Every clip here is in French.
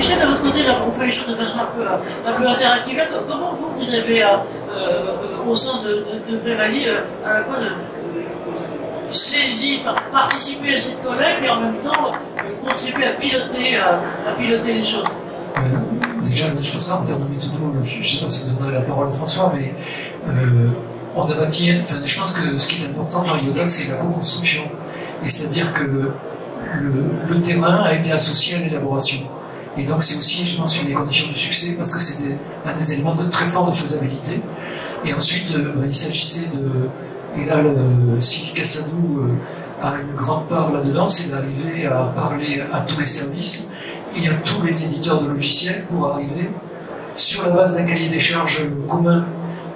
Michel, de votre côté, là, on fait les choses de façon un peu interactive. Là, comment vous avez, au sein de Prévaly, à la fois saisi, enfin, participer à cette collecte et en même temps contribuer à piloter les choses? Déjà, je pense qu'en termes de méthode, je ne sais pas si vous donnerez la parole à François, mais on a bâti, enfin, je pense que ce qui est important dans Yoga, c'est la co-construction. Et c'est-à-dire que le terrain a été associé à l'élaboration. Et donc c'est aussi, je pense, une des conditions du succès, parce que c'est un des éléments de très fort de faisabilité. Et ensuite, il s'agissait de... Et là, Sylvie Cassadou a une grande part là-dedans, c'est d'arriver à parler à tous les services et à tous les éditeurs de logiciels pour arriver, sur la base d'un cahier des charges commun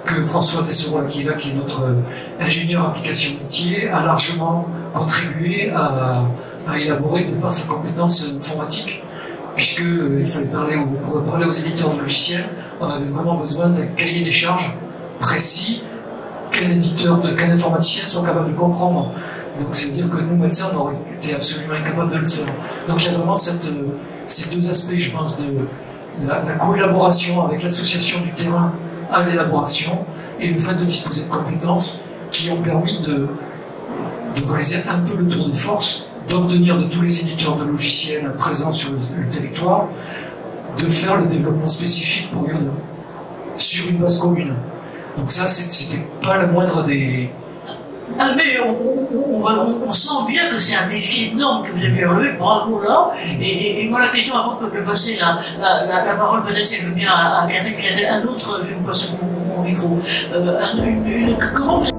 que François Tesseroy, qui est là, qui est notre ingénieur application métier, a largement contribué à élaborer de par sa compétence informatique, puisqu'il fallait pour parler aux éditeurs de logiciels, on avait vraiment besoin d'un cahier des charges précis qu'un informaticien soit capable de comprendre. Donc c'est à dire que nous, médecins, on aurait été absolument incapables de le faire. Donc il y a vraiment ces deux aspects, je pense, de la collaboration avec l'association du terrain à l'élaboration et le fait de disposer de compétences qui ont permis de réaliser un peu le tour de force, d'obtenir de tous les éditeurs de logiciels présents sur le territoire, de faire le développement spécifique pour Yoda, sur une base commune. Donc ça, c'était pas la moindre des... Ah, mais on sent bien que c'est un défi énorme que vous avez relevé, bravo là. Et moi, la question, avant de passer la parole, peut-être si je veux bien à Catherine, puis un autre, je vais vous passer mon micro. Comment vous